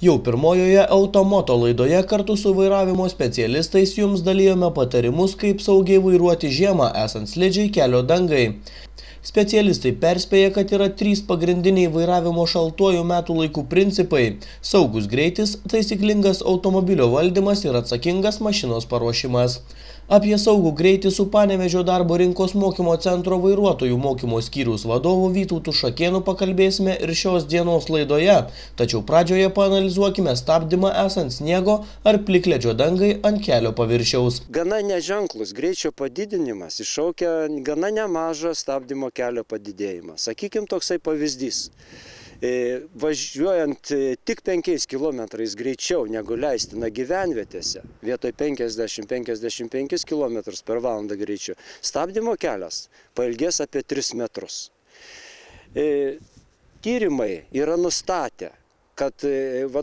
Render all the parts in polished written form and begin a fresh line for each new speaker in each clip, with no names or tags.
Jau pirmojoje Automoto laidoje kartu su vairavimo specialistais jums dalijome patarimus, kaip saugiai vairuoti žiemą esant slidžiai kelio dangai. Specialistai perspėja, kad yra 3 pagrindiniai vairavimo šaltuoju metų laikų principai – saugus greitis, taisyklingas automobilio valdymas ir atsakingas mašinos paruošimas. Apie saugų greitį su Panevėžio darbo rinkos mokymo centro vairuotojų mokymo skyriaus vadovu Vytautu Šakėnu pakalbėsime ir šios dienos laidoje, tačiau pradžioje paanalizuokime stabdymą esant sniego ar plikledžio dangai ant kelio paviršiaus.
Gana neženklus greičio padidinimas iššaukia gana nemažą stabdymo kelio padidėjimą. Sakykime, toksai pavyzdys. Važiuojant tik 5 km greičiau negu leistina gyvenvietėse, vietoj 50-55 km per valandą greičiu, stabdymo kelias pailgės apie 3 metrus. Tyrimai yra nustatę, kad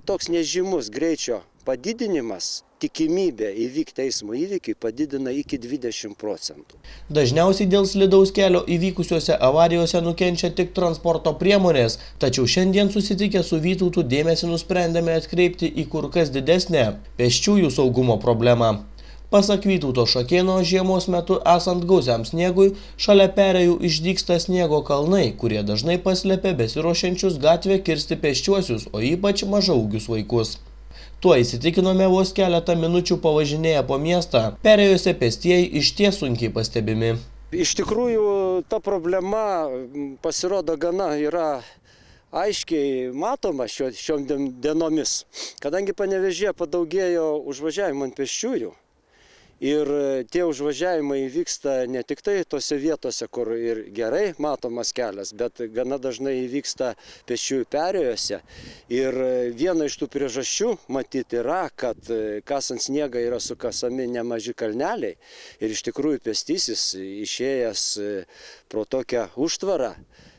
toks nežymus greičio padidinimas tikimybė įvykti eismo įvykiai padidina iki 20%.
Dažniausiai dėl slidaus kelio įvykusiuose avarijose nukenčia tik transporto priemonės, tačiau šiandien susitikę su Vytautu dėmesį nusprendėme atkreipti į kur kas didesnę pėsčiųjų saugumo problemą. Pasak Vytauto Šakėno, žiemos metu esant gausiam sniegui, šalia perėjų išdygsta sniego kalnai, kurie dažnai paslepia besiruošiančius gatvę kirsti pėsčiuosius, o ypač mažaūgius vaikus. Tuo įsitikinome vos keletą minučių pavažinėję po miestą, perėjose pėstieji išties sunkiai pastebimi.
Iš tikrųjų, ta problema pasirodo gana yra aiškiai matoma šiom dienomis, kadangi Panevėžyje padaugėjo užvažiavimų ant pėsčiųjų. Ir tie užvažiavimai vyksta ne tik tai tose vietose, kur ir gerai matomas kelias, bet gana dažnai įvyksta pėsčiųjų perėjose. Ir viena iš tų priežasčių matyti yra, kad kasant sniegą yra sukasami nemaži kalneliai. Ir iš tikrųjų pėstysis išėjęs pro tokią užtvarą,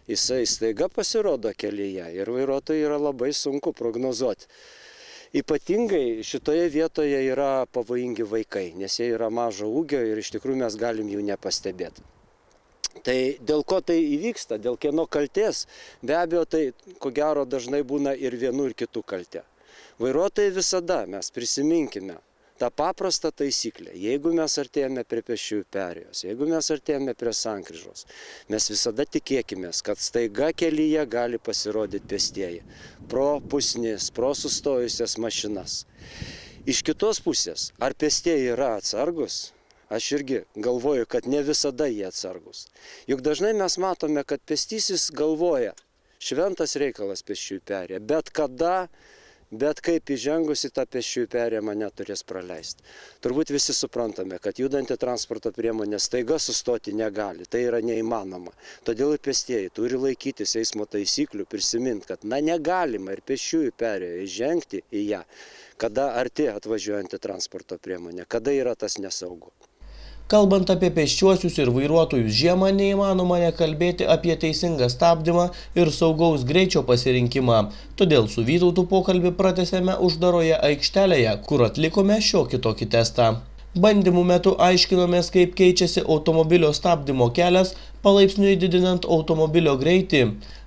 jisai staiga pasirodo kelyje ir vairuotojui yra labai sunku prognozuoti. Ypatingai šitoje vietoje yra pavojingi vaikai, nes jie yra mažo ūgio ir iš tikrųjų mes galim jų nepastebėti. Tai dėl ko tai įvyksta, dėl kieno kaltės, be abejo, tai ko gero dažnai būna ir vienų ir kitų kaltė. Vairuotojai visada, mes prisiminkime tą paprastą taisyklę, jeigu mes artėjame prie pėsčiųjų perėjos, jeigu mes artėjame prie sankryžos, mes visada tikėkime, kad staiga kelyje gali pasirodyti pėstieji pro pusnis, pro sustojusias mašinas. Iš kitos pusės, ar pėstieji yra atsargus? Aš irgi galvoju, kad ne visada jie atsargus. Juk dažnai mes matome, kad pėstysis galvoja, šventas reikalas pėsčiųjų perėja, bet kada, bet kaip įžengus į tą pėsčiųjų perėją mane turės praleisti. Turbūt visi suprantame, kad judanti transporto priemonė staiga sustoti negali, tai yra neįmanoma. Todėl ir pėstieji turi laikytis eismo taisyklių, prisiminti, kad negalima ir pėsčiųjų perėją įžengti į ją, kada arti atvažiuojanti transporto priemonė, kada yra tas nesaugu.
Kalbant apie pėsčiuosius ir vairuotojus žiemą, neįmanoma nekalbėti apie teisingą stabdymą ir saugaus greičio pasirinkimą. Todėl su Vytautu pokalbį pratęsėme uždaroje aikštelėje, kur atlikome šiokį tokį testą. Bandymų metu aiškinomės, kaip keičiasi automobilio stabdymo kelias, palaipsniui didinant automobilio greitį.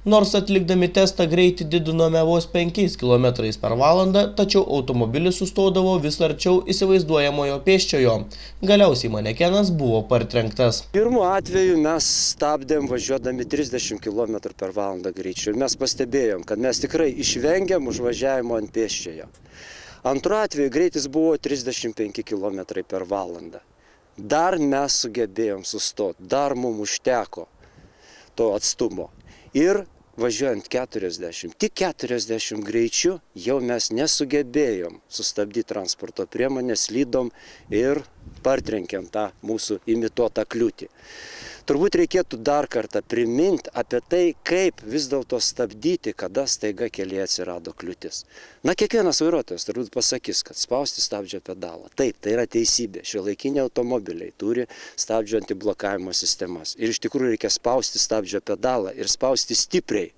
Nors atlikdami testą greitį didinome vos 5 km per valandą, tačiau automobilis sustodavo vis arčiau įsivaizduojamojo pėsčiojo. Galiausiai manekenas buvo partrenktas.
Pirmu atveju mes stabdėm važiuodami 30 km per valandą greičiu ir mes pastebėjom, kad mes tikrai išvengėm užvažiavimo ant pėsčiojo. Antru atveju greitis buvo 35 km per valandą. Dar mes sugebėjom sustoti, dar mums užteko to atstumo. Ir važiuojant 40, tik 40 greičiu jau mes nesugebėjom sustabdyti transporto priemonę, slydom ir partrenkėm tą mūsų imituotą kliūtį. Turbūt reikėtų dar kartą priminti apie tai, kaip vis dėlto stabdyti, kada staiga kelyje atsirado kliūtis. Na, kiekvienas vairuotojas turbūt pasakys, kad spausti stabdžio pedalą. Taip, tai yra teisybė. Šiuolaikiniai automobiliai turi stabdžio antiblokavimo sistemas. Ir iš tikrųjų reikia spausti stabdžio pedalą ir spausti stipriai.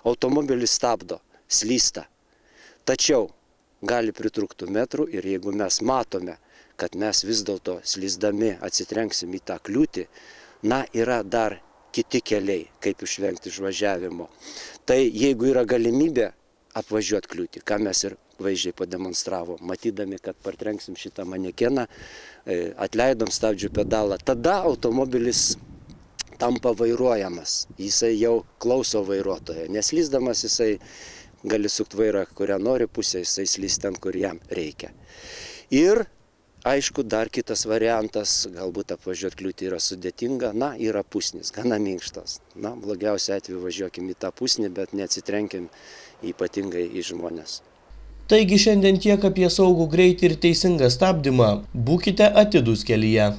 Automobilis stabdo, slysta. Tačiau gali pritrūkti metrų ir jeigu mes matome, kad mes vis dėlto slysdami atsitrenksim į tą kliūtį, yra dar kiti keliai, kaip išvengti išvažiavimo. Tai jeigu yra galimybė apvažiuoti kliūtį, ką mes ir akivaizdžiai pademonstravo. Matydami, kad partrenksim šitą manekeną, atleidom stabdžių pedalą. Tada automobilis tampa vairuojamas. Jisai jau klauso vairuotojo. Neslysdamas jisai gali sukti vairą, kurią nori pusę, jisai slys ten, kur jam reikia. Ir aišku, dar kitas variantas, galbūt apvažiuoti kliūtį yra sudėtinga, yra pusnis, gana minkštas. Blogiausia atveju važiuokim į tą pusnį, bet neatsitrenkim ypatingai į žmonės.
Taigi šiandien tiek apie saugų greitį ir teisingą stabdymą. Būkite atidūs kelyje.